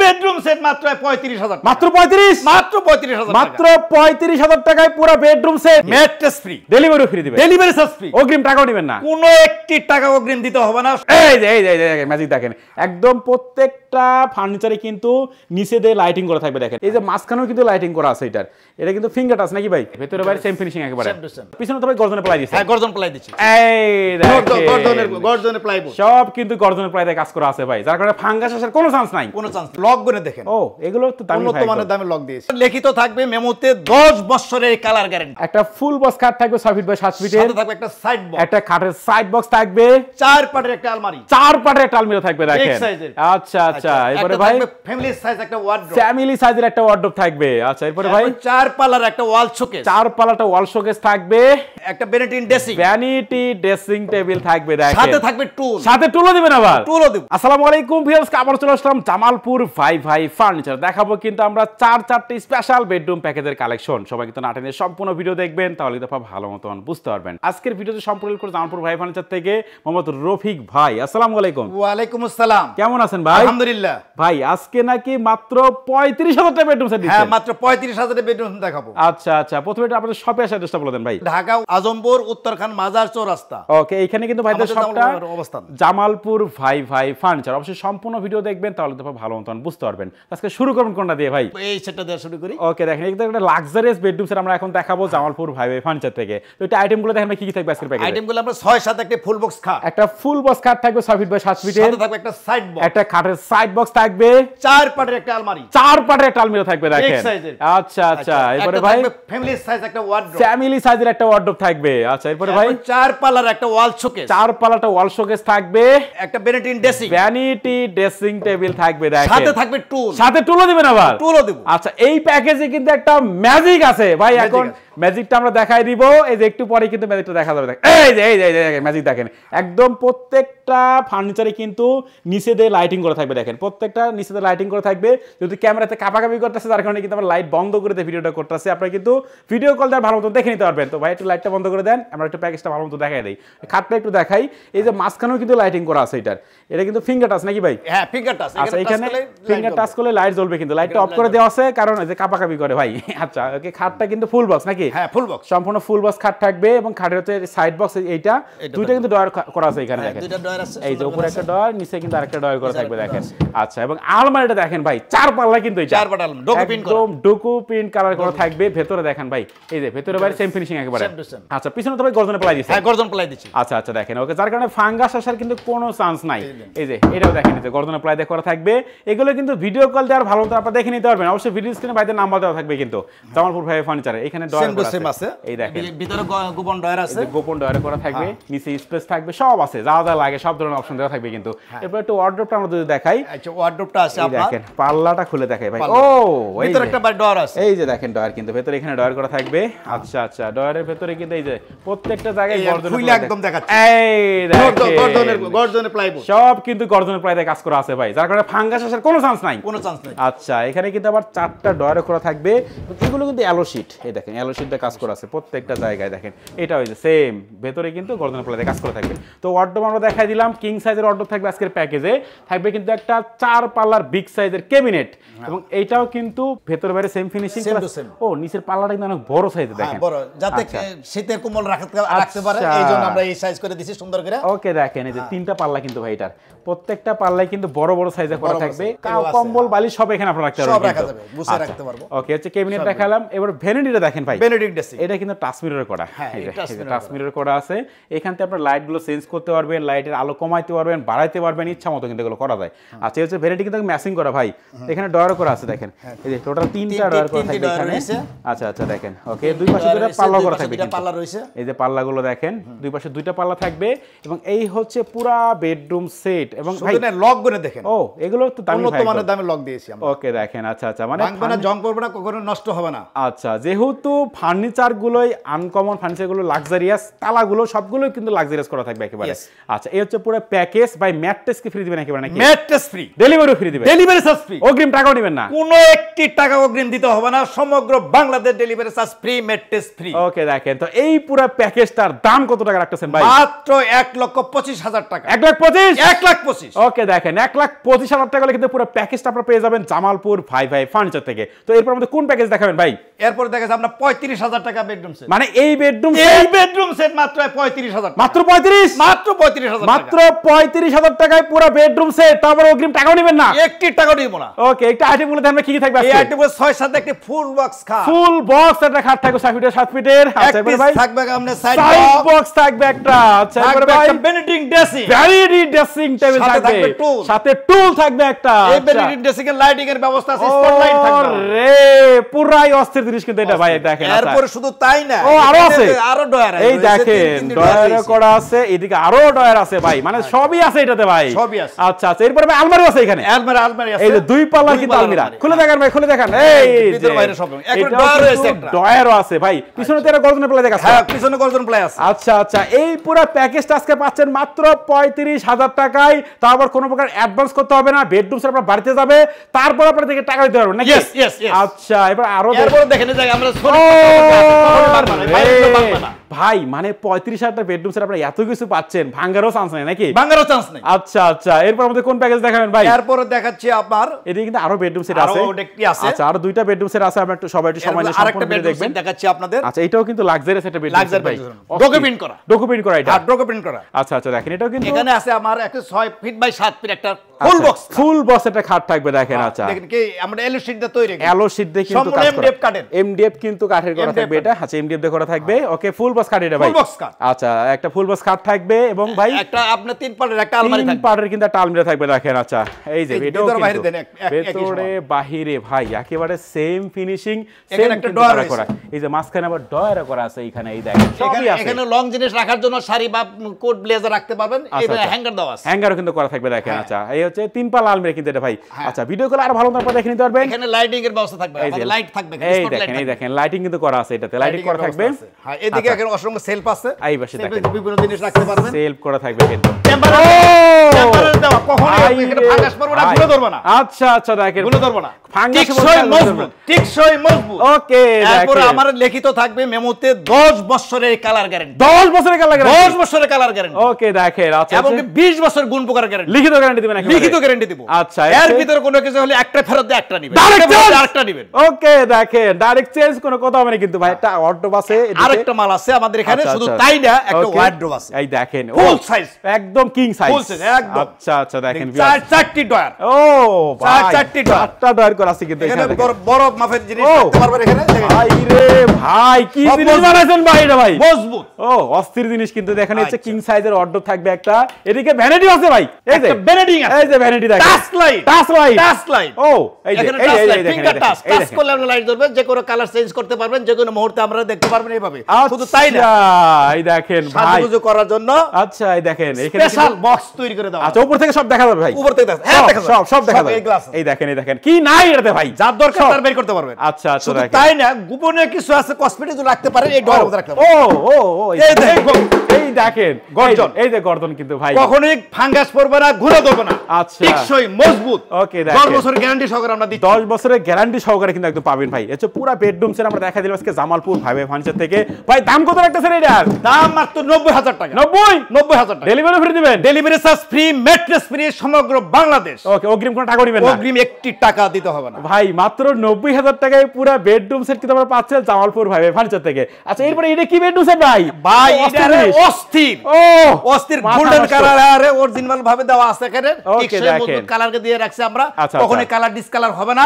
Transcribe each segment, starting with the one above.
Bedroom set মাত্র 35,000 মাত্র 35 মাত্র 35,000 মাত্র 35,000 টাকায় পুরো bedroom set mattress free delivery free দিবেন ডেলিভারি চার্জ ফ্রি অগ্রিম টাকাও নেবেন না কোনো একটি টাকা অগ্রিম দিতে হবে না এই ম্যাজিক দেখেন একদম প্রত্যেকটা ফার্নিচারে কিন্তু নিচে দিয়ে লাইটিং করা থাকবে দেখেন এই যে মাঝখানেও কিন্তু লাইটিং করা আছে এটা কিন্তু ফিঙ্গার টাচ নাকি ভাই ভেতরে বাইরে সেম ফিনিশিং একেবারে পিছনে তো ভাই গর্জনে প্লাই দিয়েছে হ্যাঁ গর্জন প্লাই দিচ্ছি এই গর্জনের প্লাইবোর্ড সব কিন্তু গর্জনের প্লাই দিয়ে কাজ করা আছে ভাই যার কারণে ফাঙ্গাস আসার কোনো চান্স নাই কোনো চান্স লক করে দেখেন ও এগুলো তো দামি উন্নত মানের দামে লক দিয়েছে লিখিত থাকবে মেমোতে 10 বছরের কালার গ্যারান্টি একটা ফুল বক্স খাট থাকবে 6 ফিট বাই 7 ফিটের সাথে থাকবে একটা সাইড বক্স একটা খাটের সাইড বক্স থাকবে 4 পাটের একটা আলমারি 4 পাটের একটা আলমিরা থাকবে দেখেন আচ্ছা আচ্ছা এরপরে ভাই ফ্যামিলি সাইজ একটা ওয়ার্ডরোব ফ্যামিলি সাইজের একটা ওয়ার্ডরোব থাকবে আচ্ছা এরপরে ভাই 4 পাল্লার একটা ওয়াল শোকেস 4 পাল্লাটা ওয়াল শোকেস থাকবে একটা ভ্যানিটি ড্রেসিং টেবিল থাকবে দেখেন সাথে থাকবে টুল সাথে টুলও দিবেন আবার টুলও দিব আসসালামু আলাইকুম ভিউয়ার্স আবার চলে আসলাম জামালপুর ভাই ফার্নিচার দেখাবো কিন্তু আমরা চারটি স্পেশাল বেডরুম প্যাকেজের কালেকশন সবাই কিন্তু নাটেনে সম্পূর্ণ ভিডিও দেখবেন তাহলে কিন্তু আপনারা ভালো মতন বুঝতে পারবেন আজকের ভিডিওতে সম্পূর্ণ করে জামালপুর ভাই ফার্নিচার থেকে মোহাম্মদ রফিক ভাই আসসালামু আলাইকুম ওয়া আলাইকুম আসসালাম কেমন আছেন ভাই আলহামদুলিল্লাহ ভাই আজকে নাকি মাত্র 35,000 টাকা বেডরুম সেট দিচ্ছেন হ্যাঁ মাত্র 35,000 এর বেডরুম দেখাবো আচ্ছা প্রথমে এটা আপনাদের শপে আসার অ্যাড্রেসটা বলে দেন ভাই ঢাকা আজমপুর উত্তরখান মাজার চৌরাস্তা ওকে এখানে কিন্তু ভাইদের শপটা অবস্থান জামালপুর ভাই ফার্নিচার অবশ্যই সম্পূর্ণ ভিডিও দেখবেন তাহলে তো ভালো মতন বুঝতে পারবেন আজকে শুরু করবেন কোনটা দিয়ে ভাই এই সেটটা দিয়ে শুরু করি ওকে দেখেন এটা একটা লাক্সারিয়াস বেডরুম সেট আমরা এখন দেখাবো জামালপুর ভাই ফার্নিচার থেকে তো এটা আইটেমগুলো দেখেন কি থাকবে আজকের প্যাকেজে আইটেমগুলো আমরা 6-7 একটা ফুল বক্স খাট একটা ফুল বক্স খাট থাকবে 6 ফিট বাই 7 ফিটের সাথে থাকবে একটা সাইড বক্স একটা খাটের সাইড বক্স থাকবে 4 পাটের একটা আলমারি 4 পাটের একটা আলমিরা থাকবে দেখেন আচ্ছা এরপরে ভাই ফ্যামিলি সাইজ একটা ওয়ার্ডরোব ফ্যামিলি সাইজের একটা ওয়ার্ডরোব থাকবে আচ্ছা এরপরে ভাই 4 পাল্লার একটা ওয়াল শোকেস 4 পাল্লাটা ওয়াল শোকেস থাকবে একটা ভ্যানিটি ড্রেসিং টেবিল থাকবে দেখেন সাথে থাকবে টুল সাথে টুলও দিবেন আবার টুলও দিব আচ্ছা এই প্যাকেজে কিন্তু একটা ম্যাজিক আছে ভাই এখন ম্যাজিকটা আমরা দেখাই দিব এই যে একটু পরে কিন্তু ম্যাজিকটা দেখা যাবে এই ম্যাজিক দেখেন একদম প্রত্যেকটা ফার্নিচারে কিন্তু নিচে দিয়ে লাইটিং করা থাকবে দেখেন প্রত্যেকটা নিচে দিয়ে লাইটিং করা থাকবে যদি ক্যামেরাতে কাপাকাপি করতেছে তার কারণে কিন্তু আমরা লাইট বন্ধ করে দিয়ে ভিডিওটা করতেছি আপনারা কিন্তু ভিডিও কল দিয়ে ভালো মতো দেখে নিতে পারবেন তো ভাই একটু লাইটটা বন্ধ করে দেন আমরা একটু প্যাকেজটা ভালো মতো দেখাই দেই খাটটা একটু দেখাই এই যে মাঝখানেও কিন্তু লাইটিং করা আছে এটা কিন্তু ফিঙ্গার টাচ নাকি ভাই হ্যাঁ ফিঙ্গার টাচ আচ্ছা এখানে ফিঙ্গার টাচ করলে লাইট জ্বলবে কিন্তু লাইটটা অফ করে দেওয়া আছে কারণ এই যে কাপাকাপি করে ভাই আচ্ছা ওকে খাটটা কিন্তু ফুল বক্স নাকি হ্যাঁ ফুল বক্স সম্পূর্ণ ফুল বক্স খাট থাকবে এবং খাটের হচ্ছে সাইড বক্স এইটা দুইটা কিন্তু ডয়ার করা আছে এখানে দেখেন দুইটা ডয়ার আছে এই যে উপরে একটা ডয়ার নিচে কিন্তু আরেকটা ডয়ার করা থাকবে দেখেন আচ্ছা এবং আলমারিটা দেখেন ভাই 4 পাল্লা কিন্তু এটা 4 পাল্লা ডোকো প্রিন্ট করা একদম ডোকো প্রিন্ট কালার করা থাকবে ভেতরে দেখেন ভাই এই যে ভেতরে বাইরে সেম ফিনিশিং একেবারে আচ্ছা পিছনে তো ভাই গর্জনে প্লাই দিয়েছে হ্যাঁ গর্জন প্লাই দিচ্ছি আচ্ছা দেখেন ওকে যার কারণে ফাঙ্গাস আসার কিন্তু কোনো চান্স নাই এই যে এটাও দেখেন এই যে গর্জনে প্লাই দিয়ে করা থাকবে এগুলো কিন্তু ভিডিও কল দিয়ে আর ভালো মতো আপনারা দেখে নিতে পারবেন অবশ্যই ভিডিও স্ক্রিনে ভাইদের নাম্বার দেওয়া থাকবে কিন্তু জামালপুর ভাই ফার্নিচারে এখানে ডয়ার আছে এই দেখেন ভিতরে গোপন ডয়ার আছে গোপন ডয়ার করা থাকবে নিচে স্পেস থাকবে সব আছে যা লাগে সব ধরনের অপশন দেওয়া থাকবে কিন্তু এরপর একটু ওয়ার্ডরোবটা আমরা যদি দেখাই আচ্ছা ওয়ার্ডরোবটা আছে আপনার দেখেন পাল্লাটা খুলে দেখাই ভাই ও ভিতরে একটা ডয়ার আছে এই যে দেখেন ডয়ার কিন্তু ভেতরে এখানে ডয়ার করা থাকবে আচ্ছা ডয়ারের ভেতরে কিন্তু এই যে প্রত্যেকটা জায়গায় গর্জন খুলে একদম দেখাচ্ছে এই দেখেন গর্জনের প্লাইবোর্ড সব কিন্তু গর্জনের প্লাই দিয়ে কাজ করা আছে ভাই যার কারণে ফাঙ্গাস আসার কোনো চান্স নাই আচ্ছা এখানে কিন্তু আবার 4টা ডয়ার করা থাকবে এগুলো কিন্তু অ্যালো শীট এই দেখেন অ্যালো শীট দিয়ে কাজ করা আছে প্রত্যেকটা জায়গায় দেখেন এটা হইছে সেম ভেতরে কিন্তু গর্জনের প্লাই দিয়ে কাজ করা থাকবে তো ওয়ার্ডরোব আমরা দেখাই দিলাম কিং সাইজের ওয়ার্ডরোব থাকবে আজকের প্যাকেজে থাকবে কিন্তু একটা 4 পাল্লার বিগ সাইজের ক্যাবিনেট এবং এইটাও কিন্তু ভেতরে বাইরে সেম ফিনিশিং ও নিচের পাল্লাটা কিন্তু অনেক বড় সাইজে দেখেন বড় যাতে শীতের কোমল রাখতে পারে এইজন্য আমরা এই সাইজ করে দিছি সুন্দর করে ওকে দেখেন এই যে 3টা পাল্লা কিন্তু ভাই এটার প্রত্যেকটা পাল্লাই কিন্তু বড় সাইজে করা থাকবে কম্বল বালিশ সব এখানে আপনারা রাখতে পারবেন সব রাখা যাবে গুছিয়ে রাখতে পারবো ওকে হচ্ছে ক্যাবিনেট দেখালাম এবার ভ্যানিটিটা দেখেন ভাই ভ্যানিটি ড্রেসিং এটা কিন্তু টাচ মিরর করা এই যে টাচ মিরর করা আছে এখান থেকে আপনারা লাইট গুলো চেঞ্জ করতে পারবেন লাইটের আলো কমাইতে পারবেন বাড়াইতে পারবেন ইচ্ছা মতো কিন্তু এগুলো করা যায় আচ্ছা হচ্ছে ভ্যানিটি কিন্তু ম্যাচিং করা ভাই এখানে ডয়ার করা আছে দেখেন এই যে টোটাল 3টা ডয়ার করা থাকবে এখানে আচ্ছা দেখেন ওকে দুই পাশে দুটো পাল্লা করা থাকবে দুটো পাল্লা রয়েছে এই যে পাল্লাগুলো দেখেন দুই পাশে দুইটা পাল্লা থাকবে এবং এই হচ্ছে পুরা বেডরুম সেট এবং ভাই লক করে দেখেন ও এগুলো তো দামি উন্নত মানের লক দিয়েছি আমরা ওকে দেখেন আচ্ছা মানে ভাঙবে না জং পড়বে না কখনো নষ্ট হবে না আচ্ছা যেহেতু ফার্নিচার গুলোই আনকমন, ফার্নিচার গুলো লাক্সারিয়াস, তালাগুলো সবগুলোই কিন্তু লাক্সারিয়াস করা থাকবে একেবারে। আচ্ছা এই হচ্ছে পুরো প্যাকেজ। ভাই ম্যাট্রেস কি ফ্রি দিবেন একেবারে নাকি? ম্যাট্রেস ফ্রি, ডেলিভারি ফ্রি দিবেন, ডেলিভারি চার্জ ফ্রি, অগ্রিম টাকাও নেবেন না, কোনো একটি টাকা অগ্রিম দিতে হবে না, সমগ্র Bangladesh delivery charge free, mattress free. Okay দেখেন তো এই পুরো প্যাকেজটার দাম কত টাকা রাখতেছেন ভাই? মাত্র 1,25,000 টাকা। 1,25,000? 1,25,000। ওকে দেখেন 1,25,000 টাকা হলে কিন্তু পুরো প্যাকেজটা আপনারা পেয়ে যাবেন জামালপুর ভাই ভাই ফার্নিচার থেকে। তো এরপর আমাদের কোন প্যাকেজ দেখাবেন ভাই? এরপর দেখা যাচ্ছে আমরা 35,000 টাকা বেডরুম সেট। মানে এই বেডরুম সেট মাত্র 35,000, মাত্র 35, মাত্র 35,000, মাত্র 35,000 টাকায় পুরো বেডরুম সেট, তারপর অগ্রিম টাকাও নেবেন না, একটি টাকা দিব না। ওকে একটা আইটেম গুলো দেখেন কি কি থাকবে এই আজকে? আইটেম 6-7 একটি ফুল বক্স খাট, ফুল বক্স একটা খাট থাকবে 7 ফিটের 7 ফিটের। আচ্ছা এবারে ভাই থাকবে আমাদের সাইড বক্স থাকবে একটা। আচ্ছা এবারে ভাই একটা বেনিডিং ড্রেসিং, ভ্যারাইটি ড্রেসিং টেবিল থাকবে, সাথে টুল থাকবে একটা। এই বেনিডিং ড্রেসিং এর লাইটিং এর ব্যবস্থা আছে, স্পটলাইট থাকবে। রে পুরাই অস্থির জিনিস কিন্তু এটা ভাই দেখেন। এরপর শুধু তাই না, ও আরো আছে, আরো ডয়ার আছে, এই দেখেন ডয়ার করা আছে, এদিকে আরো ডয়ার আছে ভাই, মানে সবই আছে এটাতে ভাই, সবই আছে। আচ্ছা আচ্ছা এরপর ভাই আলমারি আছে এখানে, আলমারি আছে, এই যে দুই পাল্লা কিন্তু আলমিরা, খুলে দেখেন ভাই, খুলে দেখেন, এই যে ভিতর বাইরে সব একটা ডয়ার আছে, একটা ডয়ারও আছে ভাই, পিছনে তো এর গর্জন প্লাই দেখাচ্ছে। হ্যাঁ পিছনে গর্জন প্লাই আছে। আচ্ছা আচ্ছা এই পুরো প্যাকেজটা আজকে পাচ্ছেন মাত্র 35,000 টাকায়। তারপর কোনো প্রকার অ্যাডভান্স করতে হবে না, বেডরুম সেট আপনার বাড়িতে যাবে, তারপর আপনার থেকে টাকা দিতে পারবেন নাকি? ইয়েস। আচ্ছা এবার আরো এরপর দেখেন এই জায়গা আমরা ভাই মানে 35,000 টাকা বেডরুম সেট আপনারা এত কিছু পাচ্ছেন, ভাঙারও চান্স নেই নাকি? ভাঙারও চান্স নেই। আচ্ছা আচ্ছা এরপর আমাদের কোন প্যাকেজ দেখাবেন ভাই? এরপর দেখাচ্ছি আপনার এদিকে কিন্তু আরো বেডরুম সেট আছে, আচ্ছা আরো দুইটা বেডরুম সেট আছে, আমরা একটু সবাই একটু সময় নিয়ে আরেকটা সম্পূর্ণ বেডরুম দেখবেন সেট দেখাচ্ছি আপনাদের। আচ্ছা এটাও কিন্তু লাক্সারিয়াস একটা বেডরুম সেট ভাই, ডকুমেন্ট করা, ডকুমেন্ট করা এটা, ডকুমেন্ট করা। আচ্ছা আচ্ছা দেখেন এটাও কিন্তু এখানে আছে আমার একটা 6 ফিট বাই 7 ফিট একটা ফুল বক্স, ফুল বক্স একটা খাট থাকবে দেখেন। আচ্ছা দেখেন কি আমরা এলো শীট দিয়ে তৈরি, এলো শীট দিয়ে কিন্তু কাজ করা, এমডিএফ কাঠের, এমডিএফ কিন্তু কাঠের করা থাকবে এটা। আচ্ছা এমডিএফ দিয়ে করা থাকবে, ওকে ফুল বক্স কাঠ এটা ভাই, ফুল বক্স কাঠ। আচ্ছা একটা ফুল বক্স কাঠ থাকবে এবং ভাই একটা আপনার 3 পার্টের একটা আলমারি থাকবে, 3 পার্টের কিন্তু একটা আলমারি থাকবে দেখেন। আচ্ছা এই যে এটাও ভিতরে বাইরে দেন ভেতরে বাহিরে ভাই একেবারে সেম ফিনিশিং, সেম একটা ডয়ার করা, এই যে মাঝখানে আবার ডয়ার করা আছে এখানে, এই দেখেন সবই আছে। এখানে লং জিনিস রাখার জন্য শাড়ি বা কোট ব্লেজার রাখতে পারবেন, এই হ্যাঙ্গার দাও আছে, হ্যাঙ্গারও কিন্তু করা থাকবে দেখেন। আচ্ছা এই হচ্ছে 3 পাল্লা আলমারি কিন্তু এটা ভাই। আচ্ছা ভিডিও কল আরো ভালো আপনারা দেখে নিতে পারবেন, এখানে লাইটিং এর ব্যবস্থা থাকবে, আমাদের লাইট থাকবে, এই দেখেন লাইটিং কিন্তু করা আছে, এটাতে লাইটিং করা থাকবে। হ্যাঁ এদিকে এখানে অসংখ্য সেলফ আছে, এই পাশে দেখেন বিভিন্ন জিনিস রাখতে পারবেন, সেলফ করা থাকবে কিন্তু টেম্পারেচার দেওয়া, কখনো এখানে ফাঙ্গাস পড়বে না, গুলো ধরবে না। আচ্ছা আচ্ছা দেখেন গুলো ধরবে না, ফাঙ্গাস টিকসই মজবুত। ওকে এরপর আমার লিখিত থাকবে মেমোতে 10 বছরের কালার গ্যারান্টি, 10 বছরের কালার গ্যারান্টি, 10 বছরের কালার গ্যারান্টি। ওকে দেখেন আচ্ছা এবং 20 বছর গুণ পোকার গ্যারান্টি, লিখিত গ্যারান্টি দিবেন একেবারে, লিখিত গ্যারান্টি দিব। আচ্ছা এর ভিতরে কোনো কিছু হলে একটা ফেরত দিয়ে একটা নেবেন, আরেকটা নেবেন। ওকে দেখেন ডাইরেক্ট চেঞ্জ কোনো কথা হবে না কিন্তু ভাই, একটা ওয়ার্ডরোব আছে, আরেকটা মাল আছে আমাদের এখানে, শুধু তাই না একটা ওয়ার্ডরোব আছে, এই দেখেন ফুল সাইজ, একদম কিং সাইজ, ফুল সাইজ একদম। আচ্ছা আচ্ছা দেখেন 4টি ডয়ার, ও ভাই 4টি ডয়ার, 4টা ডয়ার করা আছে কিন্তু এখানে এখানে বড় মাপের জিনিস রাখতে পারবেন এখানে। ভাই রে ভাই কি জিনিস বানাইছেন ভাই এটা ভাই, মজবুত, ও অস্থির জিনিস কিন্তু দেখেন, হচ্ছে কিং সাইজের ওয়ার্ডরোব থাকবে একটা, এদিকে ভ্যানিটি আছে ভাই, এই যে ভ্যানিটি আছে, এই যে ভ্যানিটি দেখেন, টাচ লাইট, ও এই যে এই ফিঙ্গার টাচ করলে আমরা লাইট জ্বলবে, যে কোনো কালার চেঞ্জ করতে পারবেন, যে কোনো মুহূর্তে আমরা দেখতে পারবেন এইভাবে। শুধু তাই না, এই দেখেন ভাই সাজুগুজু করার জন্য আচ্ছা এই দেখেন এখানে স্পেশাল বক্স তৈরি করে দাও। আচ্ছা উপর থেকে সব দেখা যাবে ভাই, উপর থেকে দেখা, হ্যাঁ দেখা যাবে, সব দেখা যাবে, এই দেখেন কি নাই এটাতে ভাই, যার দরকার তার বের করতে পারবেন। আচ্ছা আচ্ছা শুধু দেখেন তাই না, গোপনে কিছু আছে কসমেটিক্স রাখতে পারেন, এই ডয়ারের মধ্যে রাখতে পারবেন। ও এই দেখেন গর্জন, এই যে গর্জন কিন্তু ভাই কখনোই ফাঙ্গাস পড়বে না, ঘুরে ধরবে না, আচ্ছা টিকসই মজবুত। ওকে দেখেন 10 বছরের গ্যারান্টি সহকারে আমরা দিচ্ছি, 10 বছরের গ্যারান্টি সহকারে কিন্তু একদম পাবেন ভাই। এটা পুরো বেডরুম সেট আমরা দেখা দিলাম আজকে জামালপুর ভাই ভাই ফার্নিচার থেকে। ভাই দাম কত রাখতেছেন এটার? দাম মাত্র 90,000 টাকা। 90,000 টাকা, ডেলিভারি ফ্রি দিবেন, delivery charge free, mattress free, সমগ্র বাংলাদেশ। ওকে অগ্রিম কোনো টাকা নেবেন না, অগ্রিম 1টি টাকা দিতে হবে না ভাই, মাত্র 90,000 টাকায় পুরো বেডরুম সেট কিন্তু আমরা পাচ্ছেন জামালপুর ভাই ভাই ফার্নিচার থেকে। আচ্ছা এরপরে এটা কি বেডরুম সেট ভাই? ভাই এটা অস্থির, অস্থির গোল্ডেন কালার অরিজিনাল ভাবে দেওয়া আছে এখানে, টিকসই মজবুত কালারকে দিয়ে রাখছি আমরা, কখনোই কালার ডিসকালার হবে না,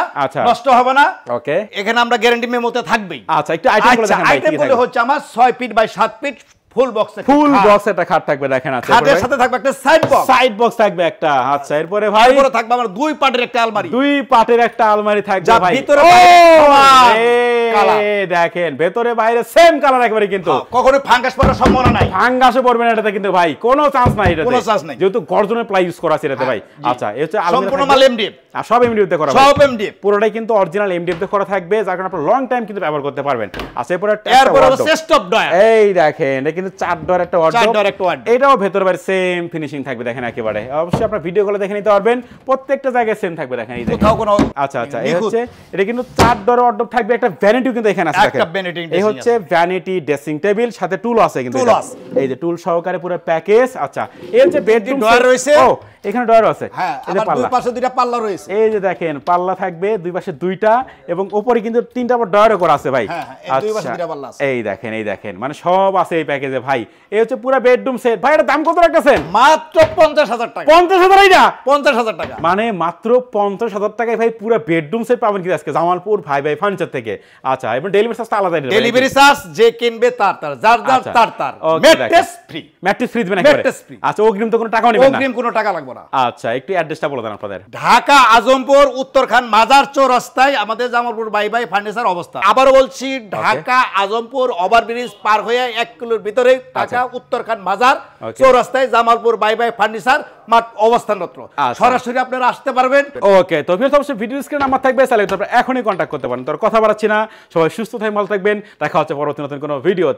নষ্ট হবে না। ওকে এখানে আমরা গ্যারান্টি মেমোতে থাকবেই। আচ্ছা একটু আইটেমগুলো দেখেন ভাই, আইটেমগুলো হচ্ছে আমার 6 feet by 7 feet full box একটা খাট থাকবে দেখেন। আচ্ছা খাটের সাথে থাকবে একটা সাইড বক্স থাকবে একটা। আচ্ছা এরপরে ভাই এরপরে থাকবে আমার 2 পাটের একটা আলমারি, 2 পাটের একটা আলমারি থাকবে ভাই, ভিতরে দেখেন ভেতরে বাইরে সেম কালার একেবারে, কিন্তু কখনো ফাঙ্গাস পড়ার সম্ভাবনা নাই, ফাঙ্গাসও পড়বে না এটাতে কিন্তু ভাই, কোনো চান্স নাই এটাতে, কোনো চান্স নাই, যেহেতু গর্জনের প্লাই ইউজ করা আছে এটাতে ভাই। আচ্ছা এই হচ্ছে সম্পূর্ণ মাল এমডিএফ। আর সব এমডিএফ দিয়ে করা, সব এমডিএফ, পুরোটাই কিন্তু অরিজিনাল এমডিএফ দিয়ে করা থাকবে, যার কারণে আপনি লং টাইম কিন্তু ব্যবহার করতে পারবেন। আচ্ছা এরপর সেস্টপ ডয়ার, এই দেখেন এটা কিন্তু 4 ডয়ার একটা ওয়ার্ডরোব, এটাও ভেতর বাইরে সেম ফিনিশিং থাকবে দেখেন একেবারে। অবশ্যই আপনারা ভিডিওগুলো দেখে নিতে পারবেন, প্রত্যেকটা জায়গায় সেম থাকবে দেখেন, এই দেখেন কোথাও কোনো। আচ্ছা আচ্ছা এই হচ্ছে এটা কিন্তু 4 ডয়ার ওয়ার্ডরোব থাকবে, একটা ভ্যানিটিও কিন্তু এখানে আছে দেখেন, এই হচ্ছে ভ্যানিটি ড্রেসিং টেবিল, সাথে টুল আছে কিন্তু, এই যে টুল সহকারে পুরো প্যাকেজ। আচ্ছা এই হচ্ছে বেডরুম ডয়ার রয়েছে, ও এখানে ডয়ার আছে, হ্যাঁ আবার দুই পাশে দুইটা পাল্লা রয়েছে, এই যে দেখেন পাল্লা থাকবে দুই পাশে দুইটা, এবং উপরে কিন্তু 3টা ডয়ারও করা আছে ভাই। দুই পাশে দুইটা পাল্লা আছে, এই দেখেন মানে সব আছে এই প্যাকেজে ভাই। এই হচ্ছে পুরো বেডরুম সেট ভাই। এটা দাম কত রাখতেছেন? মাত্র 50,000 টাকা। 50,000 এইটা 50,000 টাকা, মানে মাত্র 50,000 টাকায় ভাই পুরো বেডরুম সেট পাবেন কি আজকে জামালপুর ভাই ফার্নিচার থেকে। আচ্ছা এবং ডেলিভারি চার্জ আলাদা, ডেলিভারি চার্জ যে কিনবে তার যার তার ম্যাট্রেস ফ্রি, ম্যাট্রেস ফ্রি দিবেন একবারে। আচ্ছা অগ্রিম তো কোনো টাকাও নেবেন না? অগ্রিম কোনো টাকা লাগবে না। আচ্ছা একটু অ্যাড্রেসটা বলে দেন আপনাদের। ঢাকা আজমপুর উত্তরখান মাজার চৌরাস্তায় আমাদের জামালপুর বাই ফার্নিচার অবস্থা। আবারও বলছি, ঢাকা আজমপুর ওভারব্রিজ পার হয়ে 1 কিলোর ভিতরে ঢাকা উত্তরখান মাজার চৌরাস্তায় জামালপুর বাই ফার্নিচার মাঠ অবস্থানরত, সরাসরি আপনারা আসতে পারবেন। ওকে তো ভিউয়ার্স অবশ্যই ভিডিও স্ক্রিনে নাম্বার থাকবে, তাহলে আপনারা এখনই কন্টাক্ট করতে পারেন। তো কথা বাড়াচ্ছি না, সবাই সুস্থ থাকবেন, ভালো থাকবেন, দেখা হচ্ছে পরবর্তী নতুন কোনো ভিডিওতে।